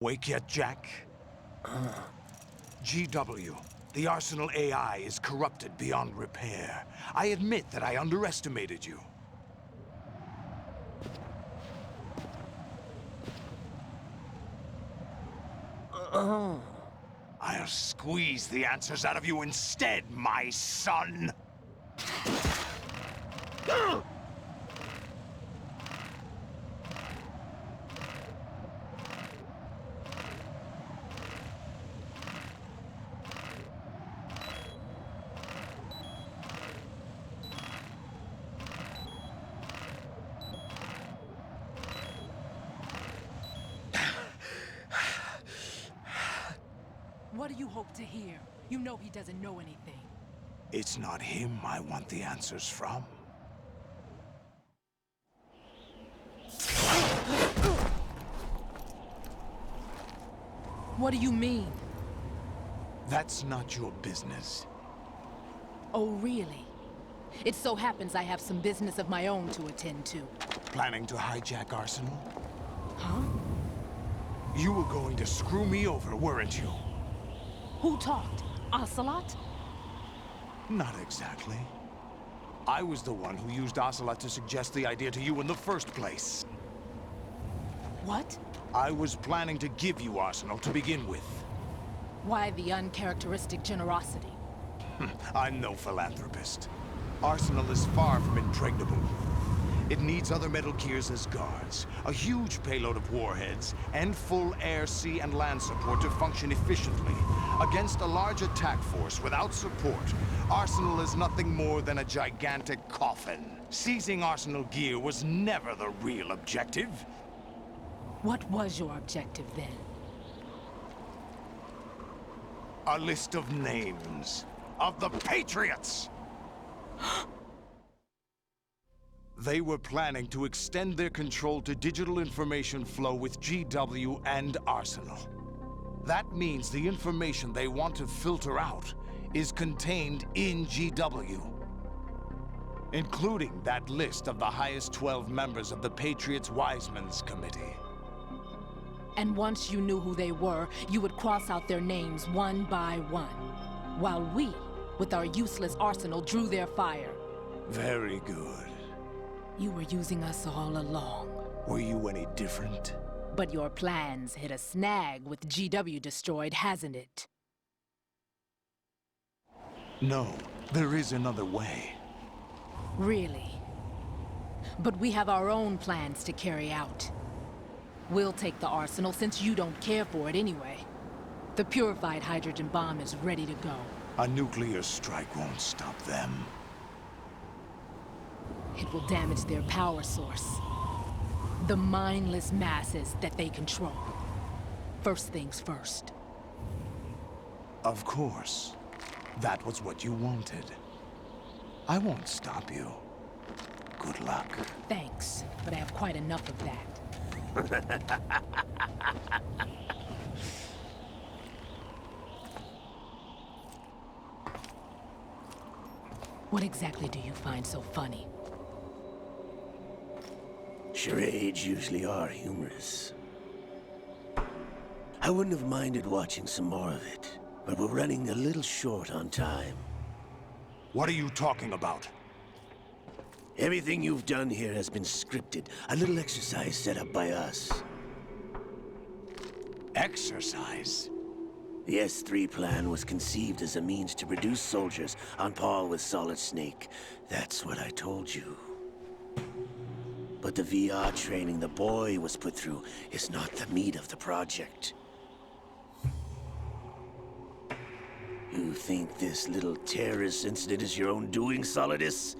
Wake yet, Jack? GW, the Arsenal AI is corrupted beyond repair. I admit that I underestimated you. I'll squeeze the answers out of you instead, my son! What do you hope to hear? You know he doesn't know anything. It's not him I want the answers from. What do you mean? That's not your business. Oh, really? It so happens I have some business of my own to attend to. Planning to hijack Arsenal? Huh? You were going to screw me over, weren't you? Who talked? Ocelot? Not exactly. I was the one who used Ocelot to suggest the idea to you in the first place. What? I was planning to give you Arsenal to begin with. Why the uncharacteristic generosity? I'm no philanthropist. Arsenal is far from impregnable. It needs other Metal Gears as guards, a huge payload of warheads, and full air, sea, and land support to function efficiently. Against a large attack force without support, Arsenal is nothing more than a gigantic coffin. Seizing Arsenal gear was never the real objective. What was your objective then? A list of names of the Patriots! They were planning to extend their control to digital information flow with GW and Arsenal. That means the information they want to filter out is contained in GW, including that list of the highest 12 members of the Patriots Wiseman's Committee. And once you knew who they were, you would cross out their names one by one, while we, with our useless arsenal, drew their fire. Very good. You were using us all along. Were you any different? But your plans hit a snag with GW destroyed, hasn't it? No, there is another way. Really? But we have our own plans to carry out. We'll take the arsenal since you don't care for it anyway. The purified hydrogen bomb is ready to go. A nuclear strike won't stop them. It will damage their power source. The mindless masses that they control. First things first. Of course. That was what you wanted. I won't stop you. Good luck. Thanks, but I have quite enough of that. What exactly do you find so funny? Charades usually are humorous. I wouldn't have minded watching some more of it, but we're running a little short on time. What are you talking about? Everything you've done here has been scripted, a little exercise set up by us. Exercise? The S3 plan was conceived as a means to produce soldiers on par with Solidus Snake. That's what I told you. But the VR training the boy was put through is not the meat of the project. You think this little terrorist incident is your own doing, Solidus?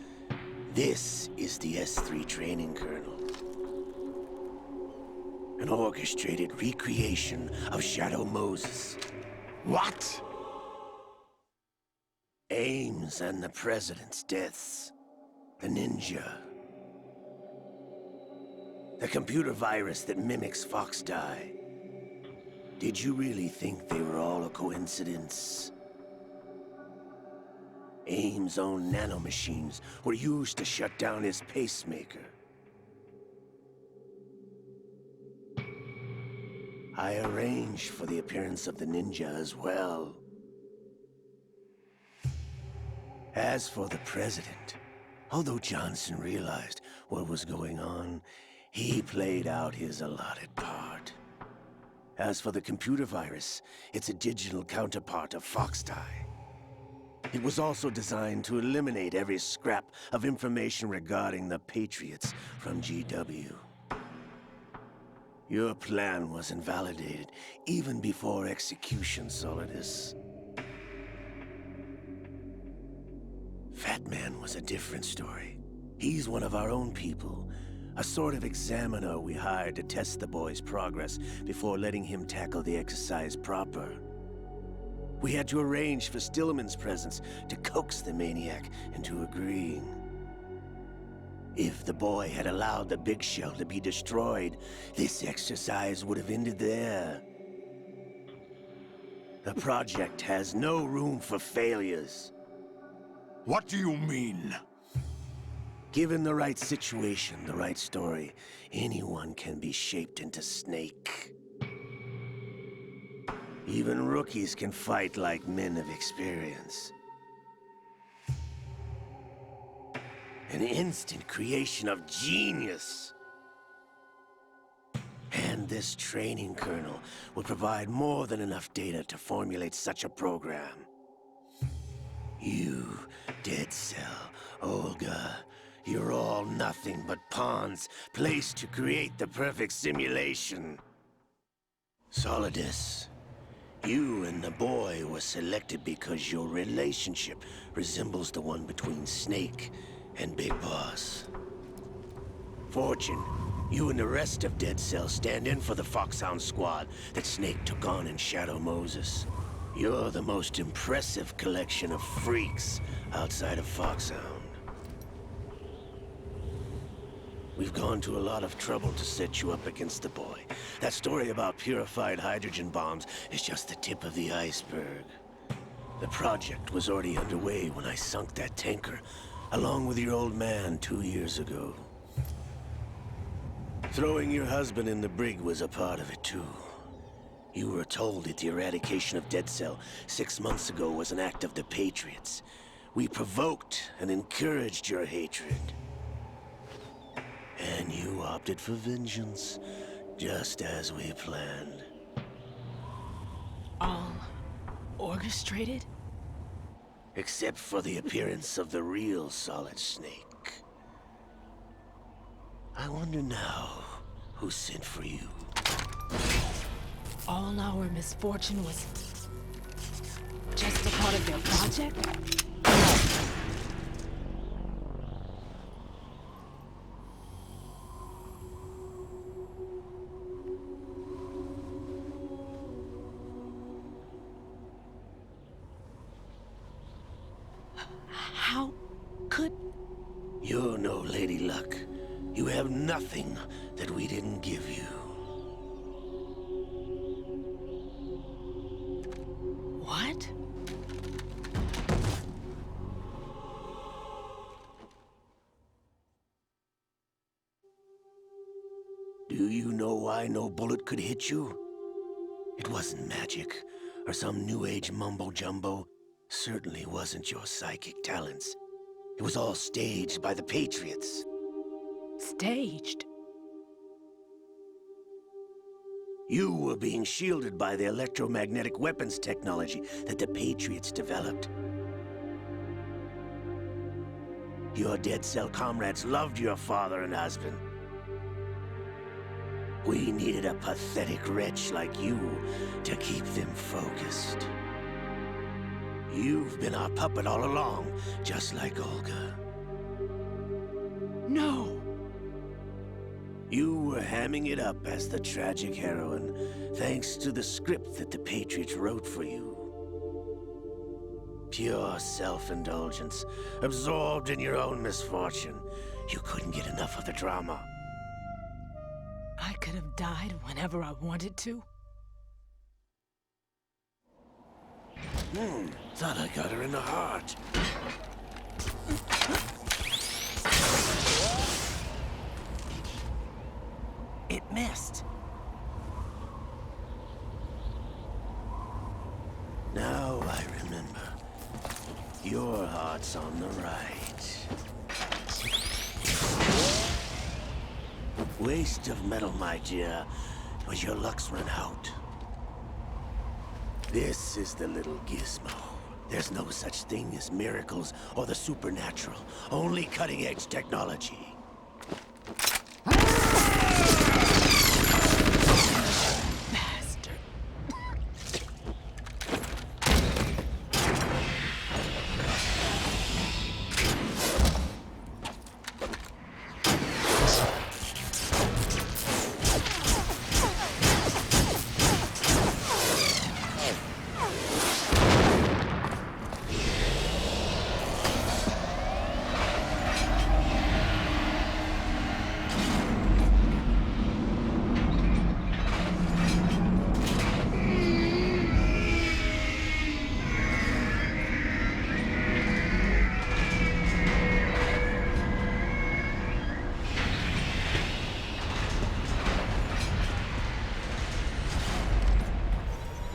This is the S3 training kernel. An orchestrated recreation of Shadow Moses. What? Ames and the President's deaths. The ninja. The computer virus that mimics Fox Die. Did you really think they were all a coincidence? Ames' own nanomachines were used to shut down his pacemaker. I arranged for the appearance of the ninja as well. As for the president, although Johnson realized what was going on, he played out his allotted part. As for the computer virus, it's a digital counterpart of Foxdie. It was also designed to eliminate every scrap of information regarding the Patriots from GW. Your plan was invalidated even before execution, Solidus. Fat Man was a different story. He's one of our own people, a sort of examiner we hired to test the boy's progress before letting him tackle the exercise proper. We had to arrange for Stillman's presence to coax the maniac into agreeing. If the boy had allowed the big shell to be destroyed, this exercise would have ended there. The project has no room for failures. What do you mean? Given the right situation, the right story, anyone can be shaped into Snake. Even rookies can fight like men of experience. An instant creation of genius. And this training kernel will provide more than enough data to formulate such a program. You, Dead Cell, Olga, you're all nothing but pawns placed to create the perfect simulation. Solidus, you and the boy were selected because your relationship resembles the one between Snake and Big Boss. Fortune, you and the rest of Dead Cell stand in for the Foxhound squad that Snake took on in Shadow Moses. You're the most impressive collection of freaks outside of Foxhound. We've gone to a lot of trouble to set you up against the boy. That story about purified hydrogen bombs is just the tip of the iceberg. The project was already underway when I sunk that tanker, along with your old man 2 years ago. Throwing your husband in the brig was a part of it too. You were told that the eradication of Dead Cell 6 months ago was an act of the Patriots. We provoked and encouraged your hatred. And you opted for vengeance, just as we planned. All orchestrated? Except for the appearance of the real Solid Snake. I wonder now who sent for you. All our misfortune was just a part of their project? How could... You're no Lady Luck. You have nothing that we didn't give you. What? Do you know why no bullet could hit you? It wasn't magic, or some new age mumbo-jumbo. Certainly wasn't your psychic talents. It was all staged by the Patriots. Staged? You were being shielded by the electromagnetic weapons technology that the Patriots developed. Your Dead Cell comrades loved your father and husband. We needed a pathetic wretch like you to keep them focused. You've been our puppet all along, just like Olga. No! You were hamming it up as the tragic heroine, thanks to the script that the Patriots wrote for you. Pure self-indulgence, absorbed in your own misfortune. You couldn't get enough of the drama. I could have died whenever I wanted to. Thought I got her in the heart. It missed. Now I remember. Your heart's on the right. Waste of metal, my dear, but your luck's run out. This is the little gizmo. There's no such thing as miracles or the supernatural. Only cutting-edge technology. Bastard.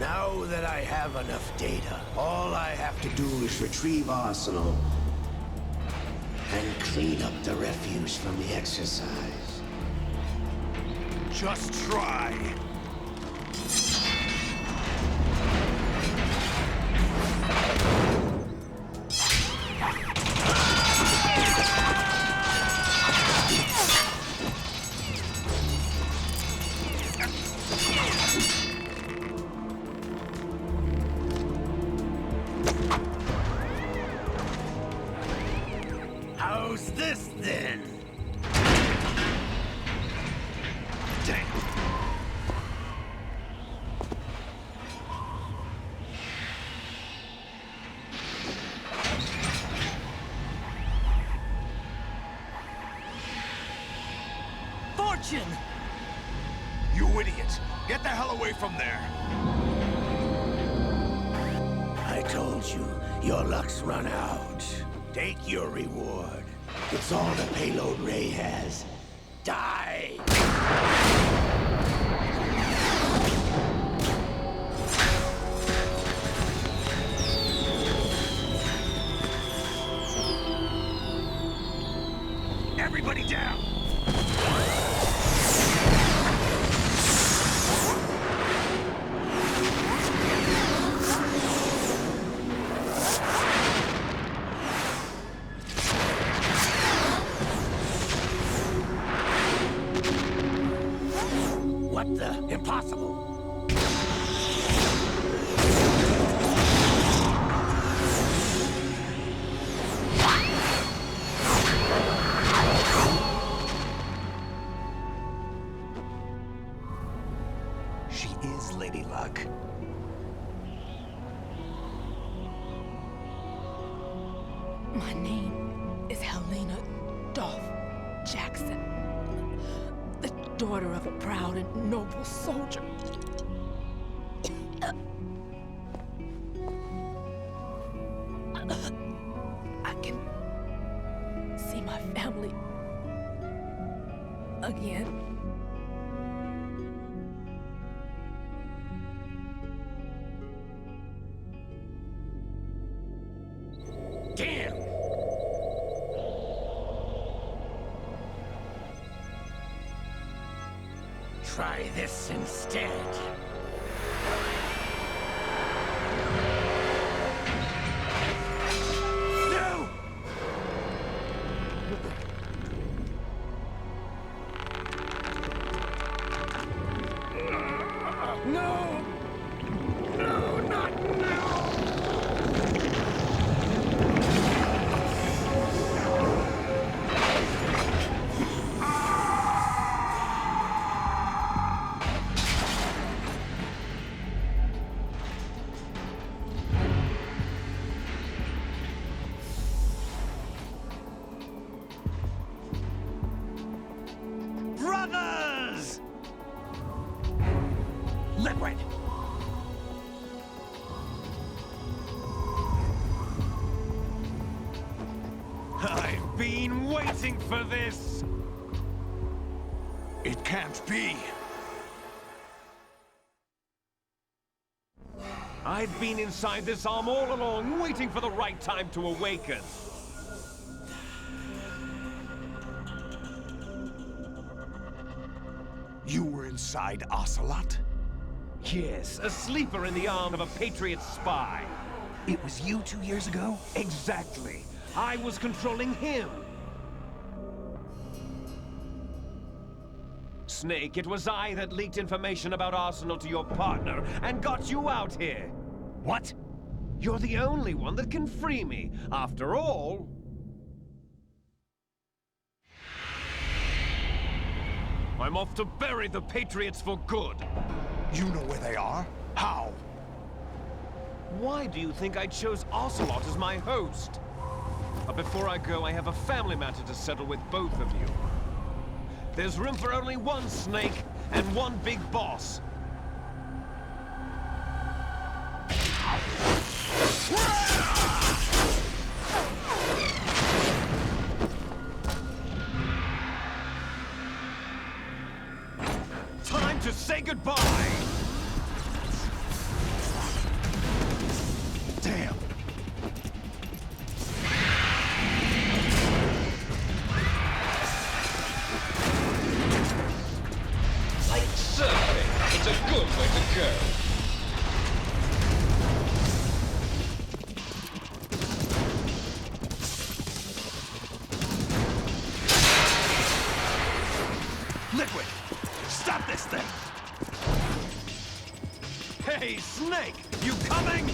Now that I have enough data, all I have to do is retrieve Arsenal and clean up the refuse from the exercise. Just try. How's this then? Damn. Fortune! You idiot! Get the hell away from there! I told you, your luck's run out. Take your reward. It's all the payload Ray has. Die! Everybody down! What the? Impossible! She is Lady Luck. My name is Helena Dolph Jackson, the daughter of a proud and noble soldier. I can see my family again. Damn! Try this instead. No! No! No, not now! Brothers! Liquid! I've been waiting for this! It can't be! I've been inside this arm all along, waiting for the right time to awaken. You were inside Ocelot? Yes, a sleeper in the arm of a Patriot spy. It was you 2 years ago? Exactly. I was controlling him. Snake, it was I that leaked information about Arsenal to your partner and got you out here. What? You're the only one that can free me. After all... I'm off to bury the Patriots for good. You know where they are? How? Why do you think I chose Ocelot as my host? But before I go, I have a family matter to settle with both of you. There's room for only one Snake and one big boss. Time to say goodbye! Damn! Like surfing, it's a good way to go. Liquid! Stop this thing! Hey, Snake! You coming?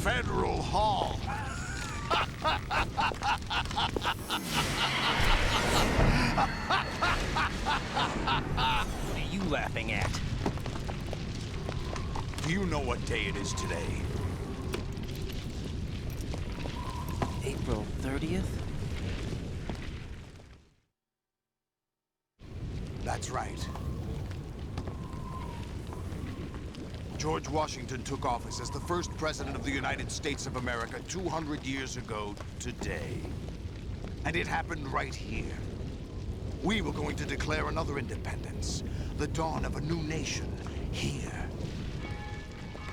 Federal Hall. What are you laughing at? Do you know what day it is today? April 30th? That's right. George Washington took office as the first president of the United States of America 200 years ago today. And it happened right here. We were going to declare another independence, the dawn of a new nation, here.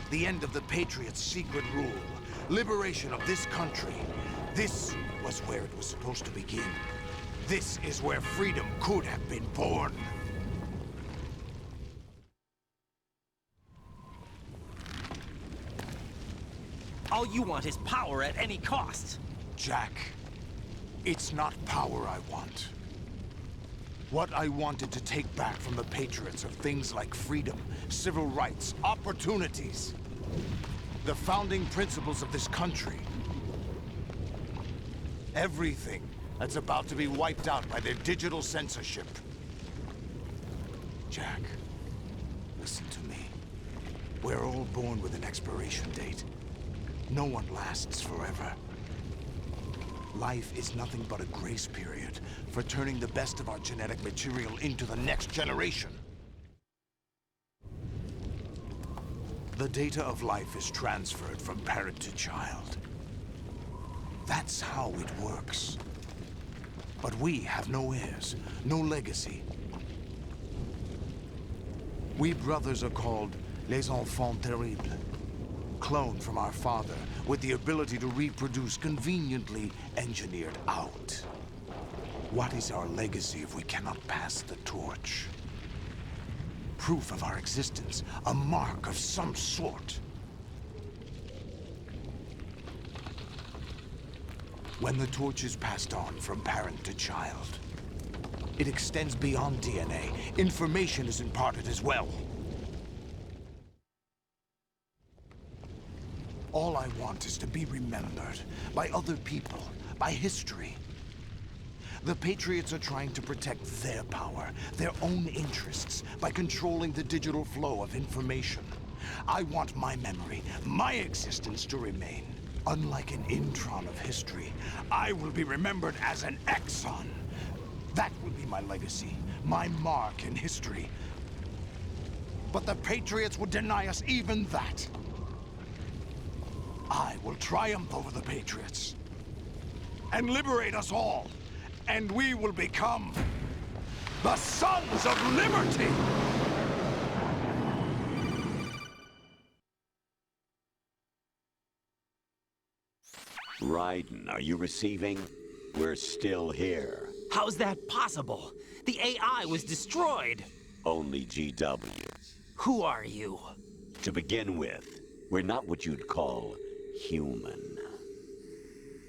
The end of the Patriots' secret rule, liberation of this country. This was where it was supposed to begin. This is where freedom could have been born. All you want is power at any cost. Jack, it's not power I want. What I wanted to take back from the Patriots are things like freedom, civil rights, opportunities. The founding principles of this country. Everything that's about to be wiped out by their digital censorship. Jack, listen to me. We're all born with an expiration date. No one lasts forever. Life is nothing but a grace period for turning the best of our genetic material into the next generation. The data of life is transferred from parent to child. That's how it works. But we have no heirs, no legacy. We brothers are called les enfants terribles, cloned from our father with the ability to reproduce conveniently engineered out. What is our legacy if we cannot pass the torch? Proof of our existence, a mark of some sort. When the torch is passed on from parent to child, it extends beyond DNA. Information is imparted as well. All I want is to be remembered by other people, by history. The Patriots are trying to protect their power, their own interests, by controlling the digital flow of information. I want my memory, my existence to remain. Unlike an intron of history, I will be remembered as an exon. That will be my legacy, my mark in history. But the Patriots would deny us even that. I will triumph over the Patriots and liberate us all, and we will become the Sons of Liberty! Raiden, are you receiving? We're still here. How's that possible? The AI was destroyed. Only GW. Who are you? To begin with, we're not what you'd call human.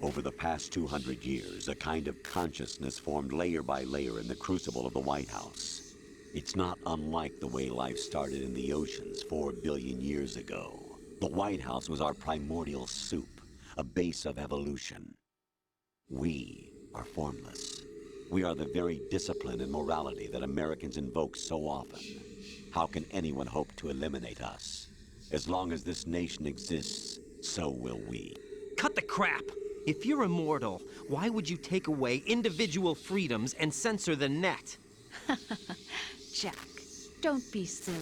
Over the past 200 years, a kind of consciousness formed layer by layer in the crucible of the White House. It's not unlike the way life started in the oceans 4 billion years ago. The White House was our primordial soup, a base of evolution. We are formless. We are the very discipline and morality that Americans invoke so often. How can anyone hope to eliminate us? As long as this nation exists, so will we. Cut the crap! If you're immortal, why would you take away individual freedoms and censor the net? Jack, don't be silly.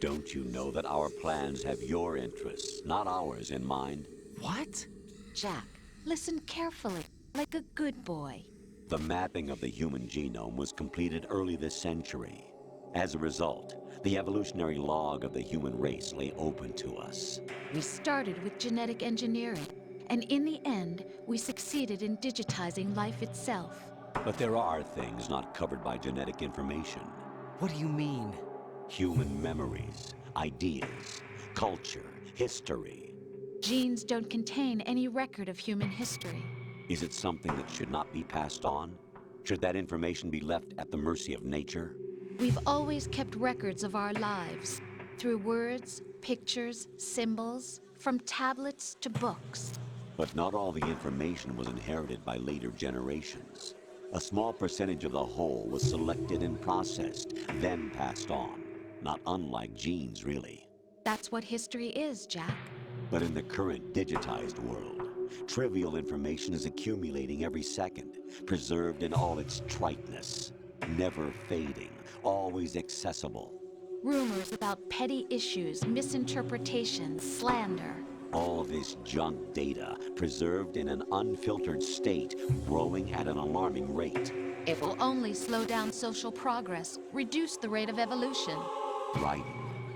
Don't you know that our plans have your interests, not ours, in mind? What? Jack, listen carefully, like a good boy. The mapping of the human genome was completed early this century. As a result, the evolutionary log of the human race lay open to us. We started with genetic engineering, and in the end, we succeeded in digitizing life itself. But there are things not covered by genetic information. What do you mean? Human memories, ideas, culture, history. Genes don't contain any record of human history. Is it something that should not be passed on? Should that information be left at the mercy of nature? We've always kept records of our lives, through words, pictures, symbols, from tablets to books. But not all the information was inherited by later generations. A small percentage of the whole was selected and processed, then passed on. Not unlike genes, really. That's what history is, Jack. But in the current digitized world, trivial information is accumulating every second, preserved in all its triteness, never fading, always accessible. Rumors about petty issues, misinterpretations, slander. All this junk data, preserved in an unfiltered state, growing at an alarming rate. It will only slow down social progress, reduce the rate of evolution. Right.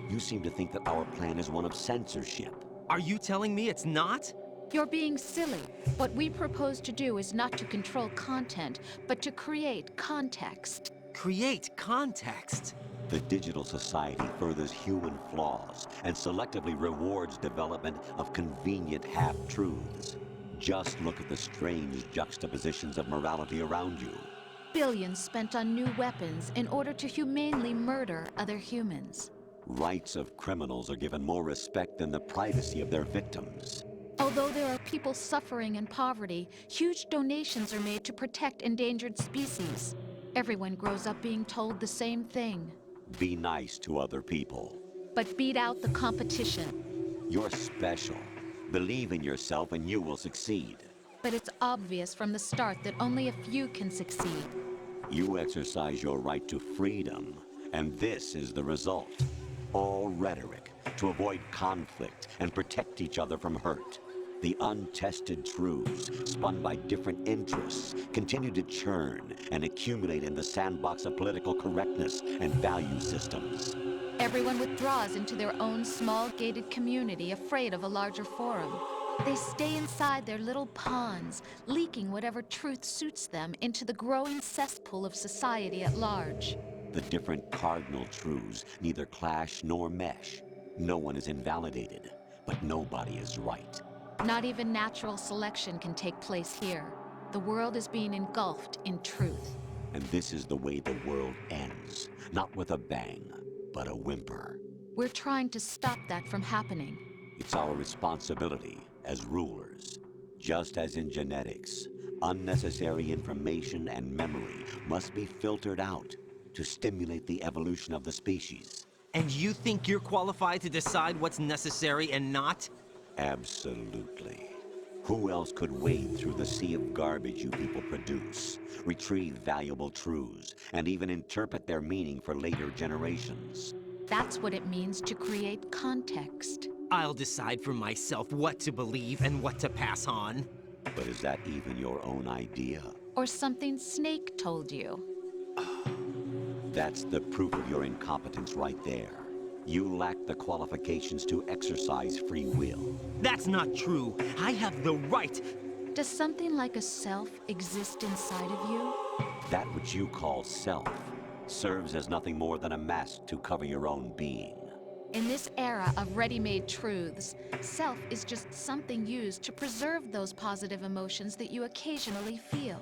You seem to think that our plan is one of censorship. Are you telling me it's not? You're being silly. What we propose to do is not to control content, but to create context. Create context. The digital society furthers human flaws and selectively rewards development of convenient half-truths. Just look at the strange juxtapositions of morality around you. Billions spent on new weapons in order to humanely murder other humans. Rights of criminals are given more respect than the privacy of their victims. Although there are people suffering in poverty, huge donations are made to protect endangered species. Everyone grows up being told the same thing. Be nice to other people. But beat out the competition. You're special. Believe in yourself and you will succeed. But it's obvious from the start that only a few can succeed. You exercise your right to freedom, and this is the result. All rhetoric to avoid conflict and protect each other from hurt. The untested truths, spun by different interests, continue to churn and accumulate in the sandbox of political correctness and value systems. Everyone withdraws into their own small gated community, afraid of a larger forum. They stay inside their little ponds, leaking whatever truth suits them into the growing cesspool of society at large. The different cardinal truths neither clash nor mesh. No one is invalidated, but nobody is right. Not even natural selection can take place here. The world is being engulfed in truth. And this is the way the world ends. Not with a bang, but a whimper. We're trying to stop that from happening. It's our responsibility as rulers. Just as in genetics, unnecessary information and memory must be filtered out to stimulate the evolution of the species. And you think you're qualified to decide what's necessary and not? Absolutely. Who else could wade through the sea of garbage you people produce, retrieve valuable truths, and even interpret their meaning for later generations? That's what it means to create context. I'll decide for myself what to believe and what to pass on. But is that even your own idea? Or something Snake told you. That's the proof of your incompetence right there. You lack the qualifications to exercise free will. That's not true. I have the right. Does something like a self exist inside of you? That which you call self serves as nothing more than a mask to cover your own being. In this era of ready-made truths, self is just something used to preserve those positive emotions that you occasionally feel.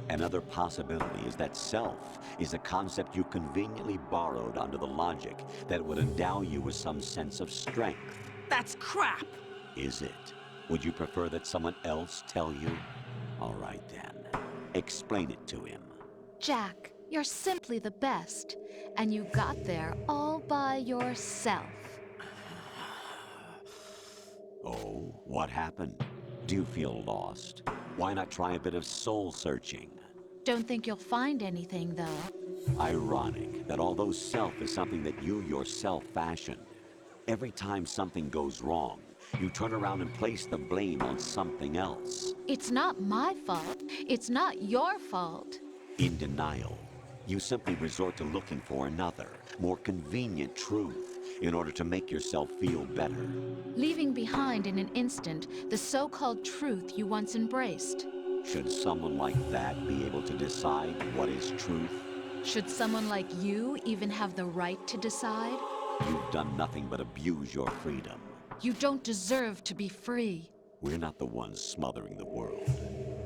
Another possibility is that self is a concept you conveniently borrowed under the logic that would endow you with some sense of strength. That's crap! Is it? Would you prefer that someone else tell you? All right then. Explain it to him. Jack, you're simply the best, and you got there all by yourself. Oh, what happened? Do you feel lost? Why not try a bit of soul searching? Don't think you'll find anything, though. Ironic that although self is something that you yourself fashioned, every time something goes wrong, you turn around and place the blame on something else. It's not my fault. It's not your fault. In denial, you simply resort to looking for another, more convenient truth in order to make yourself feel better. Leaving behind in an instant the so-called truth you once embraced. Should someone like that be able to decide what is truth? Should someone like you even have the right to decide? You've done nothing but abuse your freedom. You don't deserve to be free. We're not the ones smothering the world.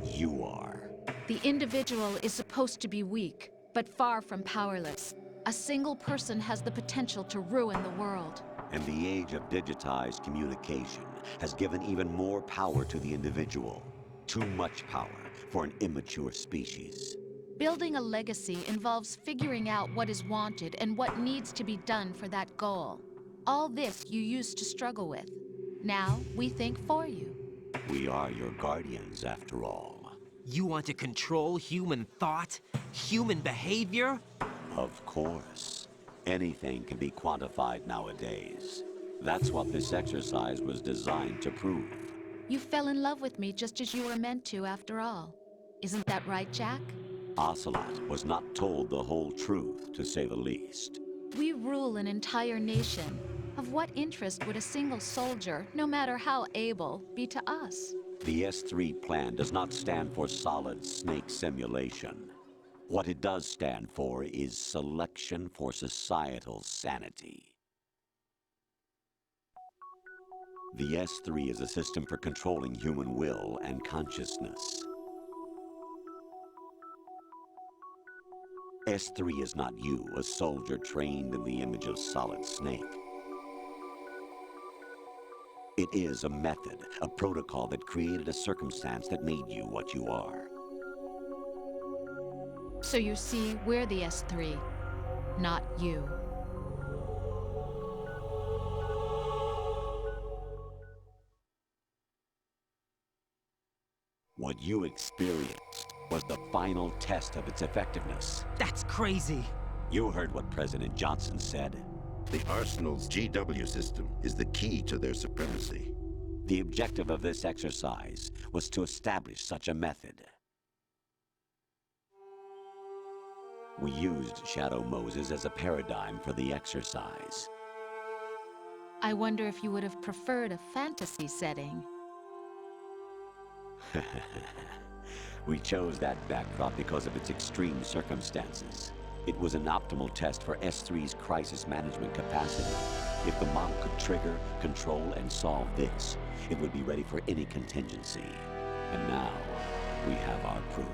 You are. The individual is supposed to be weak, but far from powerless. A single person has the potential to ruin the world. And the age of digitized communication has given even more power to the individual. Too much power for an immature species. Building a legacy involves figuring out what is wanted and what needs to be done for that goal. All this you used to struggle with. Now we think for you. We are your guardians, after all. You want to control human thought? Human behavior? Of course. Anything can be quantified nowadays. That's what this exercise was designed to prove. You fell in love with me just as you were meant to, after all. Isn't that right, Jack? Ocelot was not told the whole truth, to say the least. We rule an entire nation. Of what interest would a single soldier, no matter how able, be to us? The S3 plan does not stand for solid snake simulation. What it does stand for is selection for societal sanity. The S3 is a system for controlling human will and consciousness. S3 is not you, a soldier trained in the image of Solid Snake. It is a method, a protocol that created a circumstance that made you what you are. So you see, we're the S3, not you. What What you experienced was the final test of its effectiveness. That's crazy. You heard what President Johnson said. The Arsenal's GW system is the key to their supremacy. The objective of this exercise was to establish such a method. We used Shadow Moses as a paradigm for the exercise. I wonder if you would have preferred a fantasy setting. We chose that backdrop because of its extreme circumstances. It was an optimal test for S3's crisis management capacity. If the model could trigger, control, and solve this, it would be ready for any contingency. And now, we have our proof.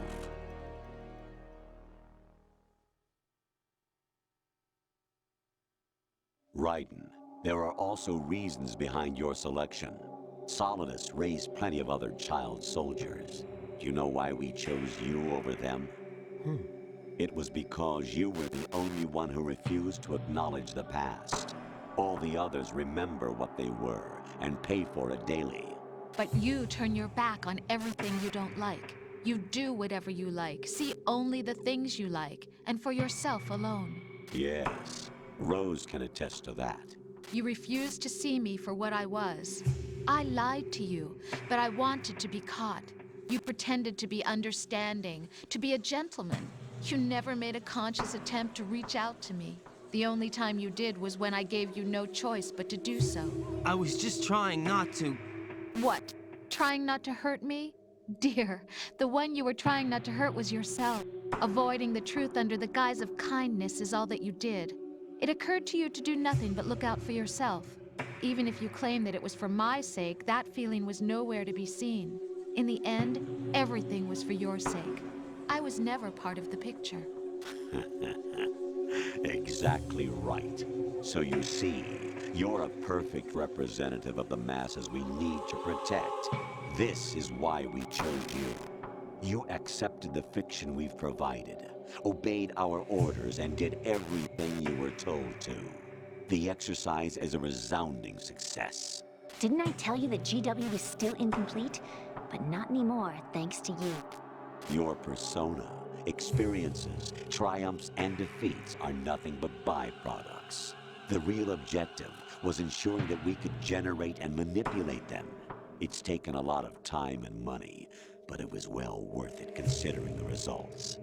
Raiden, there are also reasons behind your selection. Solidus raised plenty of other child soldiers. Do you know why we chose you over them? It was because you were the only one who refused to acknowledge the past. All the others remember what they were and pay for it daily. But you turn your back on everything you don't like. You do whatever you like, see only the things you like, and for yourself alone. Yes, Rose can attest to that. You refused to see me for what I was. I lied to you, but I wanted to be caught. You pretended to be understanding, to be a gentleman. You never made a conscious attempt to reach out to me. The only time you did was when I gave you no choice but to do so. I was just trying not to. What? Trying not to hurt me? Dear, the one you were trying not to hurt was yourself. Avoiding the truth under the guise of kindness is all that you did. It occurred to you to do nothing but look out for yourself. Even if you claim that it was for my sake, that feeling was nowhere to be seen. In the end, everything was for your sake. I was never part of the picture. Exactly right. So you see, you're a perfect representative of the masses we need to protect. This is why we chose you. You accepted the fiction we've provided, obeyed our orders, and did everything you were told to. The exercise is a resounding success. Didn't I tell you that GW was still incomplete? But not anymore, thanks to you. Your persona, experiences, triumphs, and defeats are nothing but byproducts. The real objective was ensuring that we could generate and manipulate them. It's taken a lot of time and money, but it was well worth it considering the results.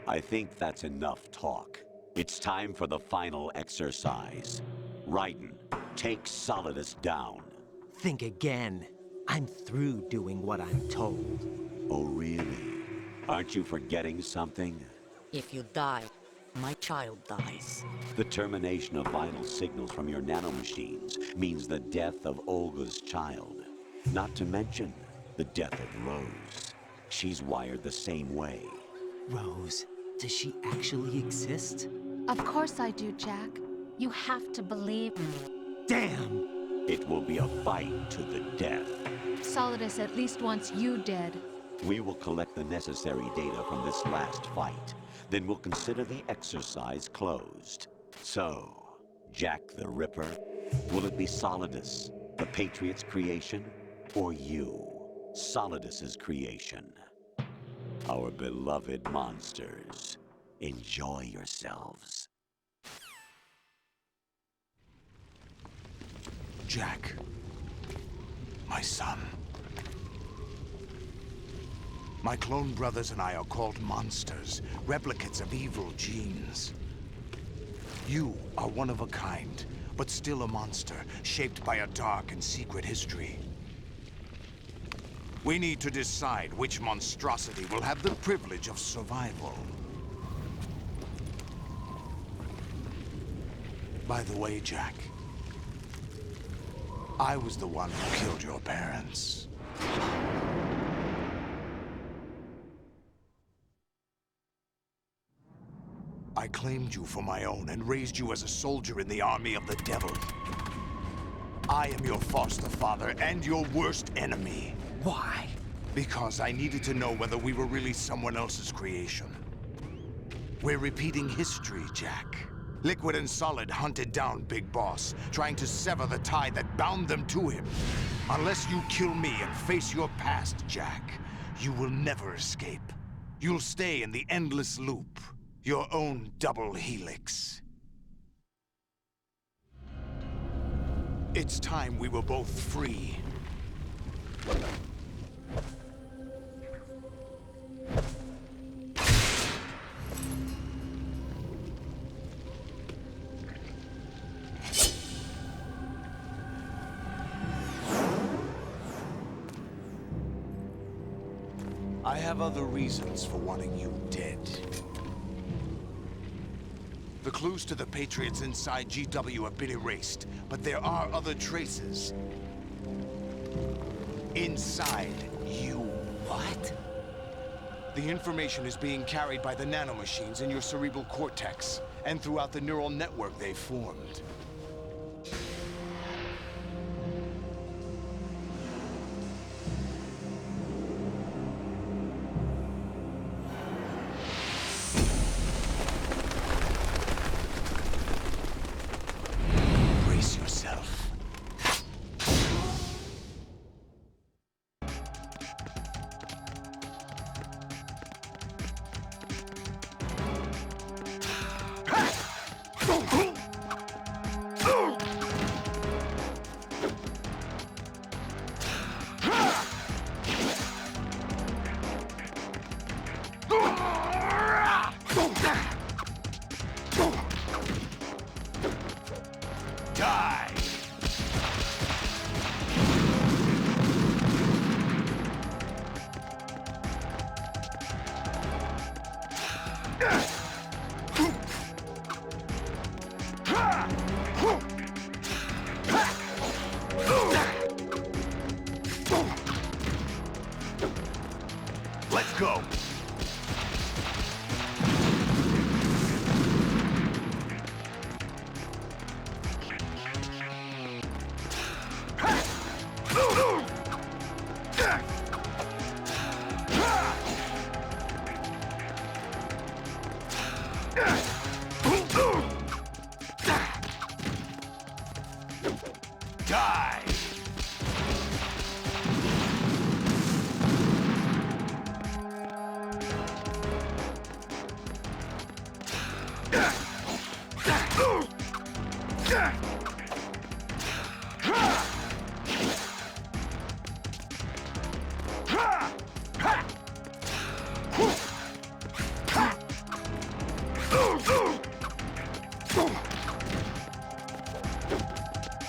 I think that's enough talk. It's time for the final exercise. Raiden, take Solidus down. Think again. I'm through doing what I'm told. Oh, really? Aren't you forgetting something? If you die, my child dies. The termination of vital signals from your nanomachines means the death of Olga's child. Not to mention the death of Rose. She's wired the same way. Rose, does she actually exist? Of course I do, Jack. You have to believe me. Damn! It will be a fight to the death. Solidus at least wants you dead. We will collect the necessary data from this last fight. Then we'll consider the exercise closed. So, Jack the Ripper, will it be Solidus, the Patriot's creation, or you, Solidus's creation? Our beloved monsters, enjoy yourselves. Jack, my son. My clone brothers and I are called monsters, replicates of evil genes. You are one of a kind, but still a monster, shaped by a dark and secret history. We need to decide which monstrosity will have the privilege of survival. By the way, Jack, I was the one who killed your parents. I claimed you for my own and raised you as a soldier in the army of the devil. I am your foster father and your worst enemy. Why? Because I needed to know whether we were really someone else's creation. We're repeating history, Jack. Liquid and Solid hunted down Big Boss, trying to sever the tie that bound them to him. Unless you kill me and face your past, Jack, you will never escape. You'll stay in the endless loop, your own double helix. It's time we were both free. I have other reasons for wanting you dead. The clues to the Patriots inside GW have been erased, but there are other traces. Inside you. What? The information is being carried by the nanomachines in your cerebral cortex, and throughout the neural network they've formed. Brace yourself. Let's go. Die!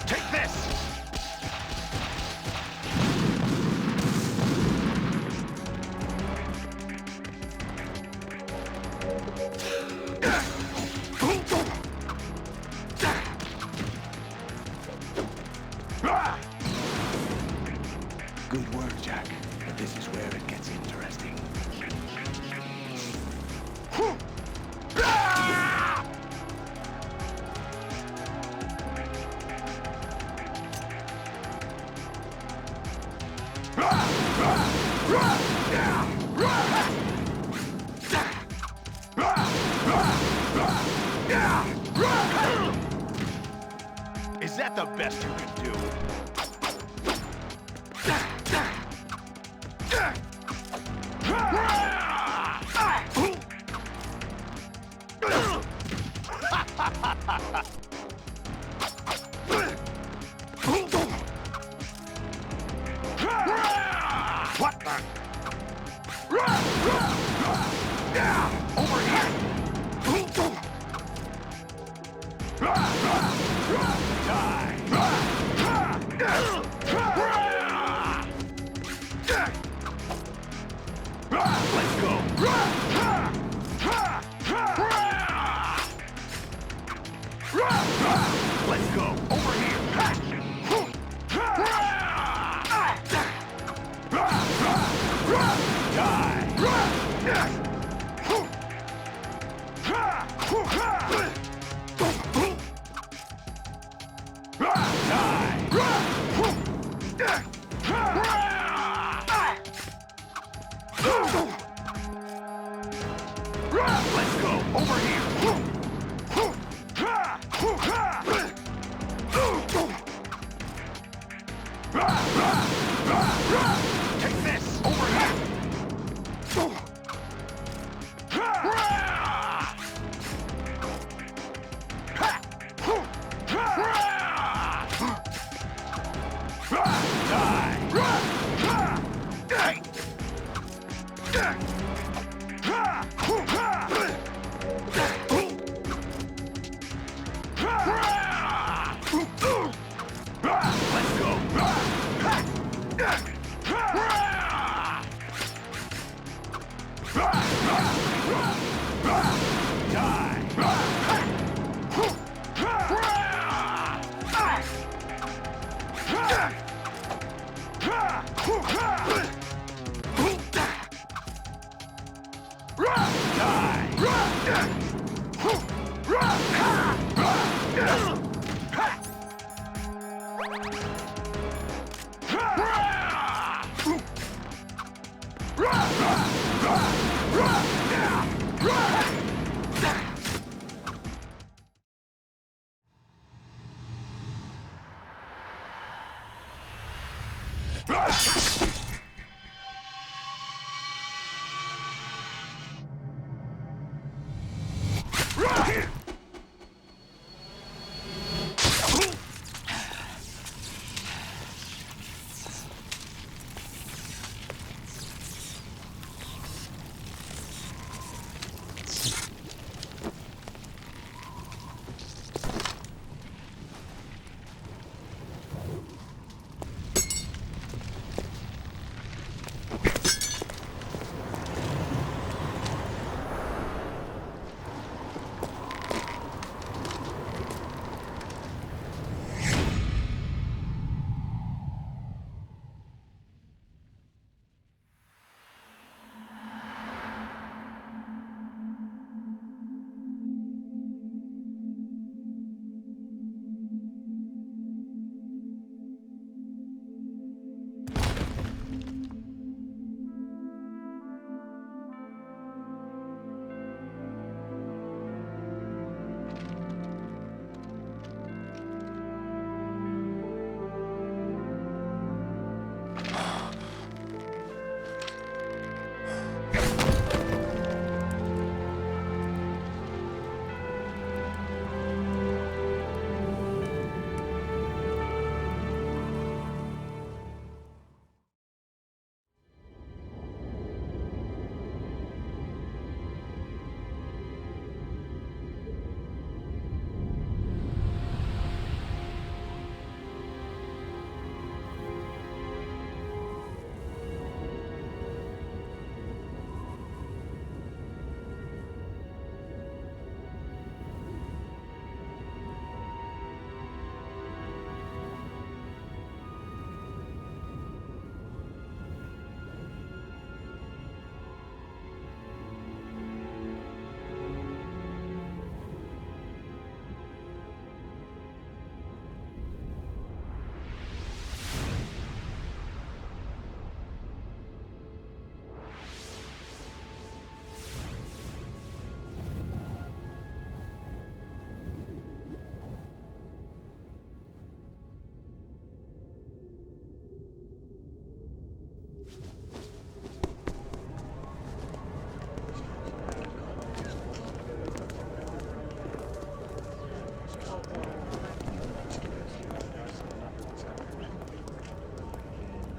Take this! Good work, Jack. But this is where it gets interesting. Is that the best you can do? What the? Over here! Let's go! Let's go! Over here! Let's go! Over here! Take this! Over here!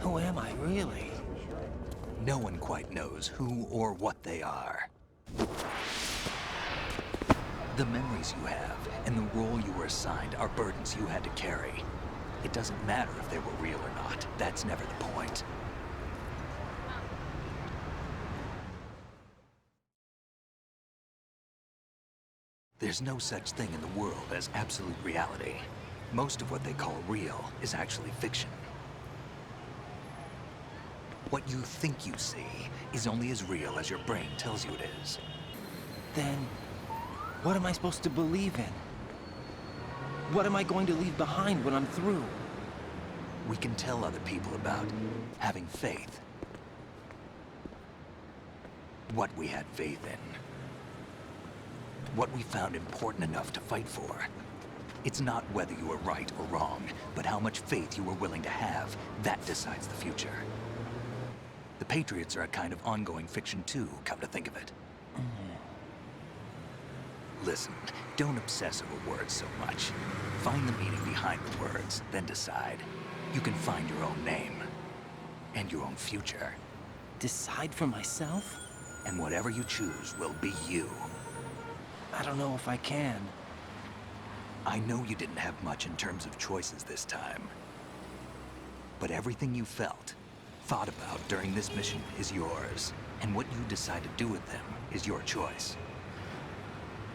Who am I, really? No one quite knows who or what they are. The memories you have and the role you were assigned are burdens you had to carry. It doesn't matter if they were real or not. That's never the point. There's no such thing in the world as absolute reality. Most of what they call real is actually fiction. What you think you see is only as real as your brain tells you it is. Then, what am I supposed to believe in? What am I going to leave behind when I'm through? We can tell other people about having faith. What we had faith in. What we found important enough to fight for. It's not whether you were right or wrong, but how much faith you were willing to have. That decides the future. The Patriots are a kind of ongoing fiction too, come to think of it. Listen, don't obsess over words so much. Find the meaning behind the words, then decide. You can find your own name. And your own future. Decide for myself? And whatever you choose will be you. I don't know if I can. I know you didn't have much in terms of choices this time. But everything you felt, thought about during this mission is yours. And what you decide to do with them is your choice.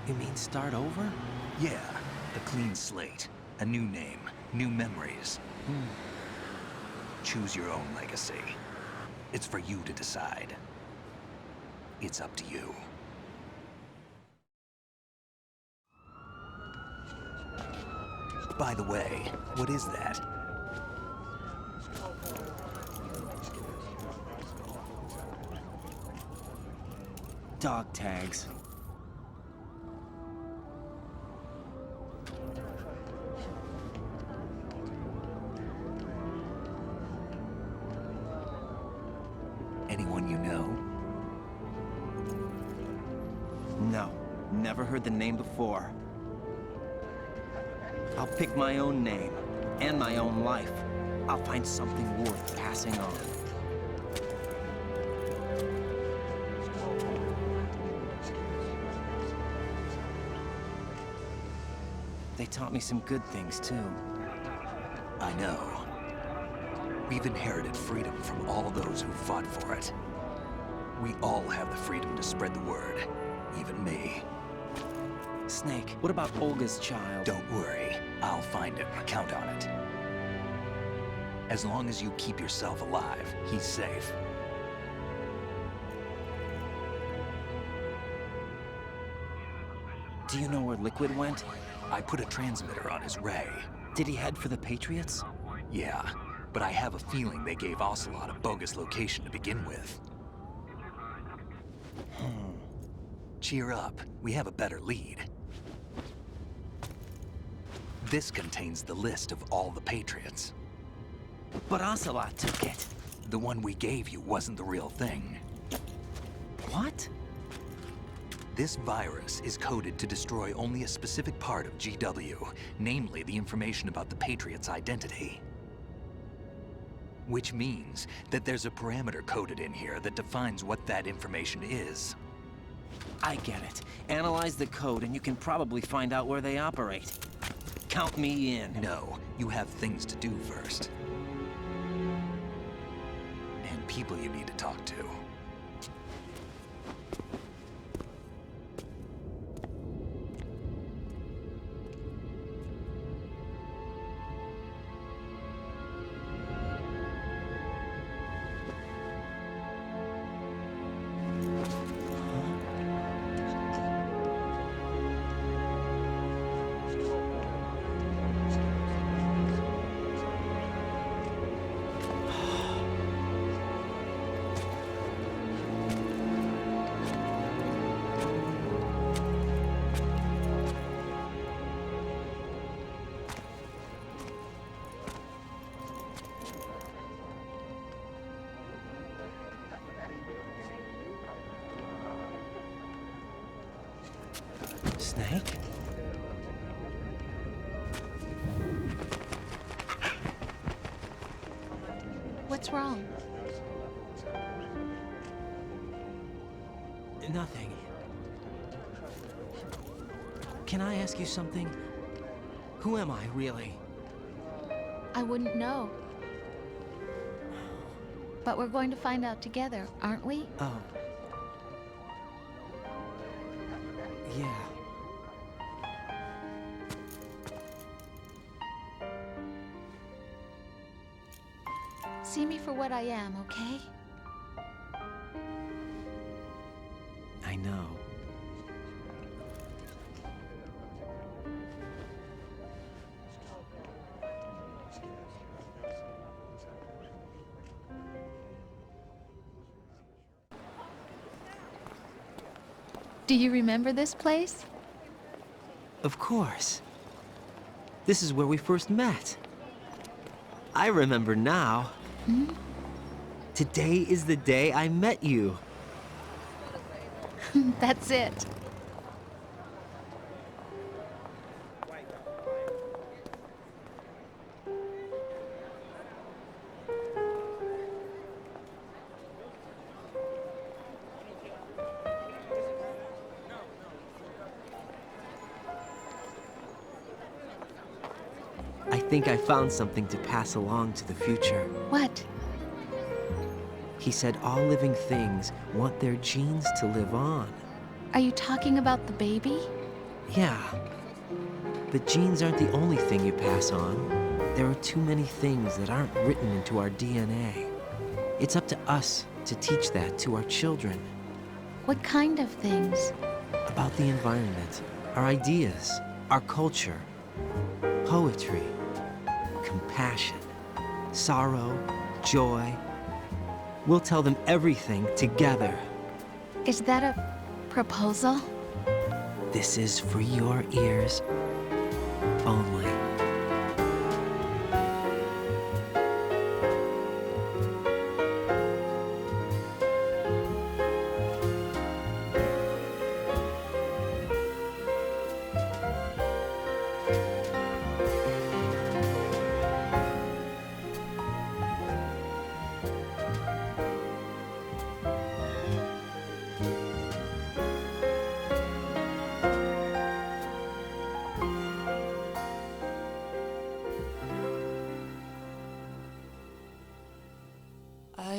You mean start over? Yeah, a clean slate, a new name, new memories. Choose your own legacy. It's for you to decide. It's up to you. By the way, what is that? Dog tags. Anyone you know? No, never heard the name before. I'll pick my own name, and my own life. I'll find something worth passing on. They taught me some good things, too. I know. We've inherited freedom from all those who fought for it. We all have the freedom to spread the word, even me. Snake, what about Olga's child? Don't worry, I'll find him. Count on it. As long as you keep yourself alive, he's safe. Do you know where Liquid went? I put a transmitter on his ray. Did he head for the Patriots? Yeah, but I have a feeling they gave Ocelot a bogus location to begin with. Cheer up, we have a better lead. This contains the list of all the Patriots. But Ocelot took it. The one we gave you wasn't the real thing. What? This virus is coded to destroy only a specific part of GW, namely the information about the Patriot's identity. Which means that there's a parameter coded in here that defines what that information is. I get it. Analyze the code and you can probably find out where they operate. Count me in. No, you have things to do first. And people you need to talk to. Snake? What's wrong? Nothing. Can I ask you something? Who am I, really? I wouldn't know. But we're going to find out together, aren't we? Oh. Yeah. See me for what I am, okay? I know. Do you remember this place? Of course. This is where we first met. I remember now. Hmm? Today is the day I met you. That's it. I think I found something to pass along to the future. What? He said all living things want their genes to live on. Are you talking about the baby? Yeah. But genes aren't the only thing you pass on. There are too many things that aren't written into our DNA. It's up to us to teach that to our children. What kind of things? About the environment, our ideas, our culture. poetry, compassion, sorrow, joy. We'll tell them everything together. Is that a proposal? This is for your ears only.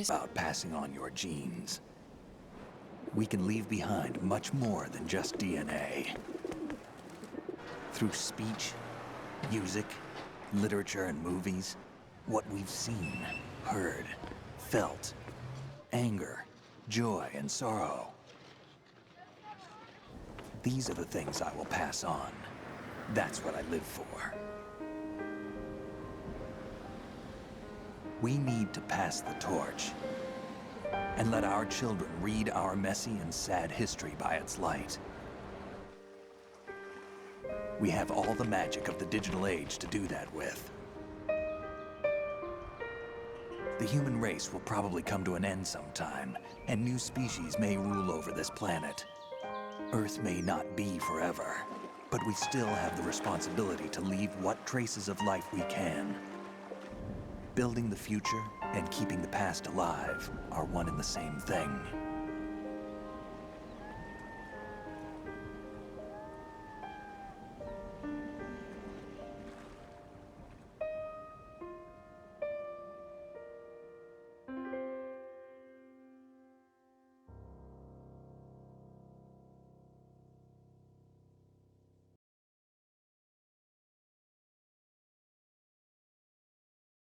About passing on your genes. We can leave behind much more than just DNA. Through speech, music, literature, and movies, what we've seen, heard, felt, anger, joy, and sorrow. These are the things I will pass on. That's what I live for. We need to pass the torch and let our children read our messy and sad history by its light. We have all the magic of the digital age to do that with. The human race will probably come to an end sometime, and new species may rule over this planet. Earth may not be forever, but we still have the responsibility to leave what traces of life we can. Building the future and keeping the past alive are one and the same thing.